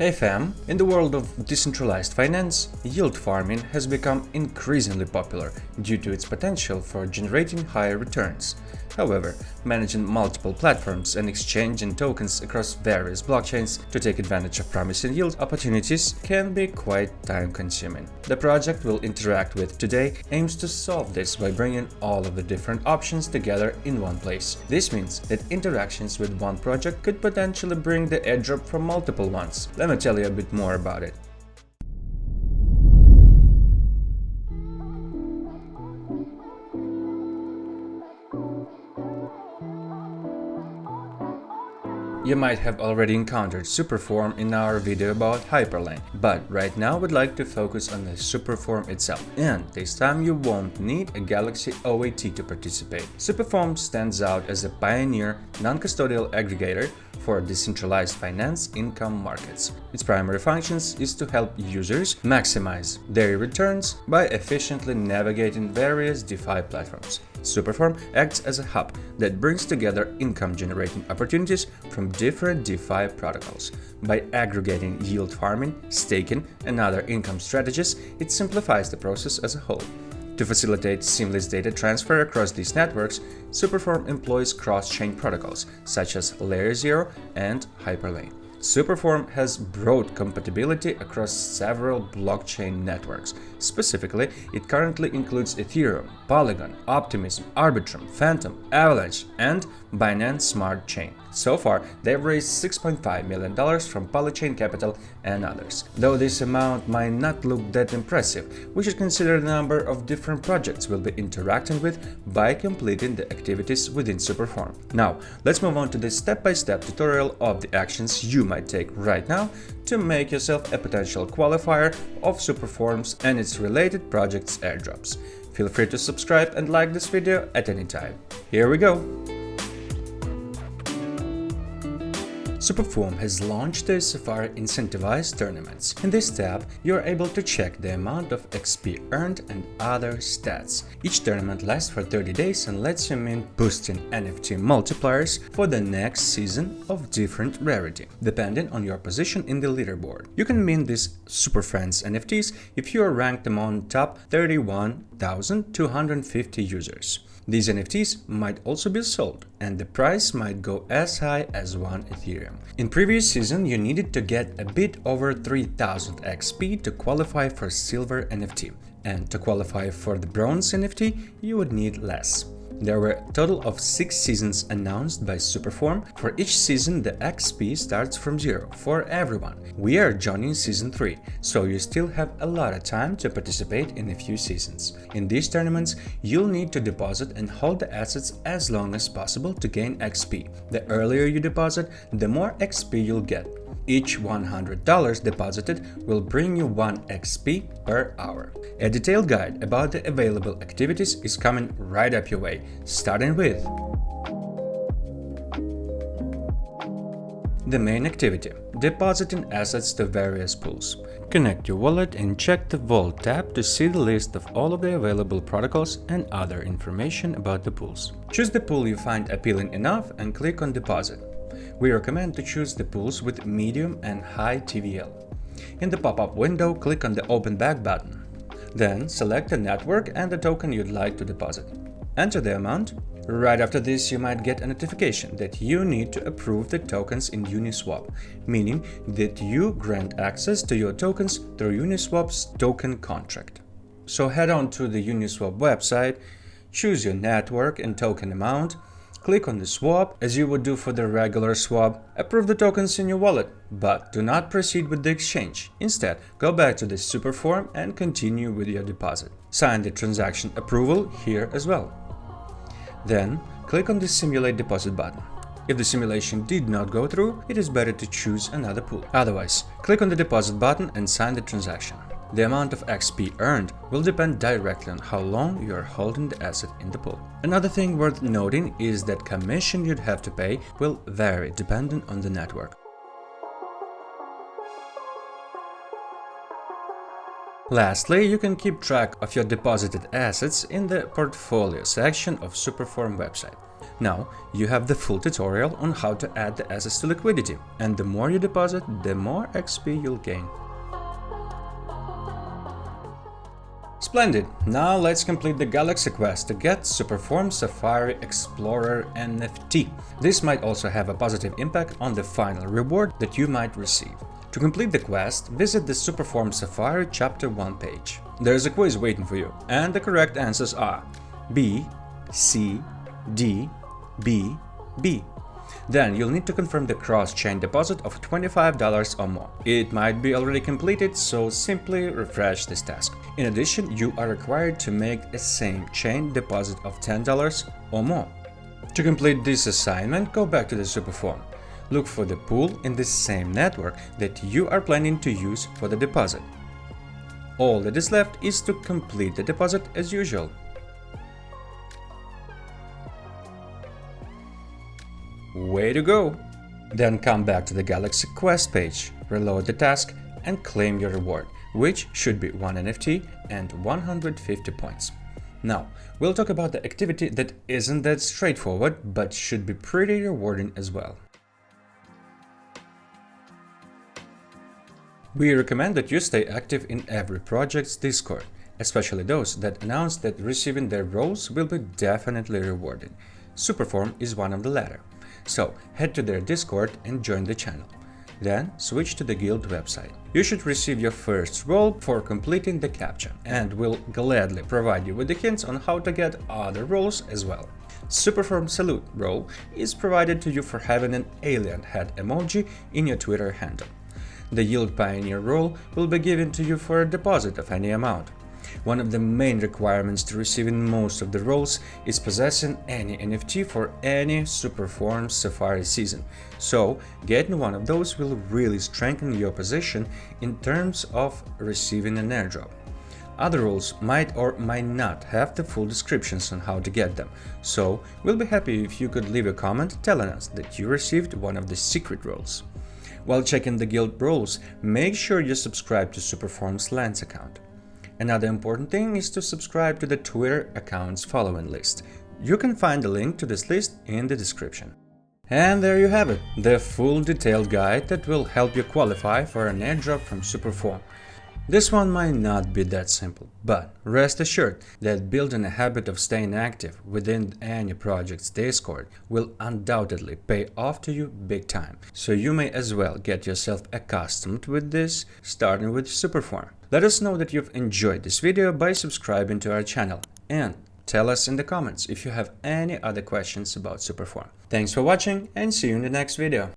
Hey fam, in the world of decentralized finance, yield farming has become increasingly popular due to its potential for generating higher returns. However, managing multiple platforms and exchanging tokens across various blockchains to take advantage of promising yield opportunities can be quite time-consuming. The project we'll interact with today aims to solve this by bringing all of the different options together in one place. This means that interactions with one project could potentially bring the airdrop from multiple ones. Let me tell you a bit more about it. You might have already encountered Superform in our video about Hyperlane, but right now we'd like to focus on the Superform itself, and this time you won't need a Galxe OAT to participate. Superform stands out as a pioneer, non-custodial aggregator for decentralized finance income markets. Its primary functions is to help users maximize their returns by efficiently navigating various DeFi platforms. Superform acts as a hub that brings together income-generating opportunities from different DeFi protocols. By aggregating yield farming, staking, and other income strategies, it simplifies the process as a whole. To facilitate seamless data transfer across these networks, Superform employs cross-chain protocols such as Layer 0 and Hyperlane. Superform has broad compatibility across several blockchain networks. Specifically, it currently includes Ethereum, Polygon, Optimism, Arbitrum, Phantom, Avalanche, and Binance Smart Chain. So far, they've raised $6.5 million from Polychain Capital and others. Though this amount might not look that impressive, we should consider the number of different projects we'll be interacting with by completing the activities within Superform. Now, let's move on to the step-by-step tutorial of the actions you might take right now to make yourself a potential qualifier of Superform's and its related projects' airdrops. Feel free to subscribe and like this video at any time. Here we go! Superform has launched their Safari incentivized tournaments. In this tab, you are able to check the amount of XP earned and other stats. Each tournament lasts for 30 days and lets you mint boosting NFT multipliers for the next season of different rarity, depending on your position in the leaderboard. You can mint these Super Friends NFTs if you are ranked among top 31,250 users. These NFTs might also be sold, and the price might go as high as 1 Ethereum. In previous season, you needed to get a bit over 3000 XP to qualify for Silver NFT, and to qualify for the Bronze NFT, you would need less. There were a total of 6 seasons announced by Superform. For each season, the XP starts from 0 for everyone. We are joining season 3, so you still have a lot of time to participate in a few seasons. In these tournaments, you'll need to deposit and hold the assets as long as possible to gain XP. The earlier you deposit, the more XP you'll get. Each $100 deposited will bring you 1 XP per hour. A detailed guide about the available activities is coming right up your way, starting with the main activity: depositing assets to various pools. Connect your wallet and check the Vault tab to see the list of all of the available protocols and other information about the pools. Choose the pool you find appealing enough and click on Deposit. We recommend to choose the pools with medium and high TVL. In the pop-up window, click on the Open Back button. Then select the network and the token you'd like to deposit. Enter the amount. Right after this, you might get a notification that you need to approve the tokens in Uniswap, meaning that you grant access to your tokens through Uniswap's token contract. So head on to the Uniswap website, choose your network and token amount, click on the swap as you would do for the regular swap, approve the tokens in your wallet, but do not proceed with the exchange. Instead, go back to the Superform and continue with your deposit. Sign the transaction approval here as well. Then, click on the Simulate Deposit button. If the simulation did not go through, it is better to choose another pool. Otherwise, click on the Deposit button and sign the transaction. The amount of XP earned will depend directly on how long you are holding the asset in the pool. Another thing worth noting is that commission you'd have to pay will vary depending on the network. Lastly, you can keep track of your deposited assets in the Portfolio section of Superform website. Now you have the full tutorial on how to add the assets to liquidity, and the more you deposit, the more XP you'll gain. Splendid! Now let's complete the Galxe quest to get Superform Safari Explorer NFT. This might also have a positive impact on the final reward that you might receive. To complete the quest, visit the Superform Safari Chapter 1 page. There's a quiz waiting for you, and the correct answers are B, C, D, B, B. Then you'll need to confirm the cross-chain deposit of $25 or more. It might be already completed, so simply refresh this task. In addition, you are required to make a same chain deposit of $10 or more. To complete this assignment, go back to the Superform. Look for the pool in the same network that you are planning to use for the deposit. All that is left is to complete the deposit as usual. Way to go! Then come back to the Galxe quest page, reload the task and claim your reward, which should be 1 NFT and 150 points. Now, we'll talk about the activity that isn't that straightforward, but should be pretty rewarding as well. We recommend that you stay active in every project's Discord, especially those that announce that receiving their roles will be definitely rewarded. Superform is one of the latter. So head to their Discord and join the channel. Then switch to the Guild website. You should receive your first role for completing the captcha, and we'll gladly provide you with the hints on how to get other roles as well. Superform Salute role is provided to you for having an alien head emoji in your Twitter handle. The Yield Pioneer role will be given to you for a deposit of any amount. One of the main requirements to receiving most of the roles is possessing any NFT for any Superform Safari season, so getting one of those will really strengthen your position in terms of receiving an airdrop. Other roles might or might not have the full descriptions on how to get them, so we'll be happy if you could leave a comment telling us that you received one of the secret roles. While checking the guild roles, make sure you subscribe to Superform's Lens account. Another important thing is to subscribe to the Twitter account's following list. You can find the link to this list in the description. And there you have it, the full detailed guide that will help you qualify for an airdrop from Superform. This one might not be that simple, but rest assured that building a habit of staying active within any project's Discord will undoubtedly pay off to you big time, so you may as well get yourself accustomed with this, starting with Superform. Let us know that you've enjoyed this video by subscribing to our channel, and tell us in the comments if you have any other questions about Superform. Thanks for watching and see you in the next video.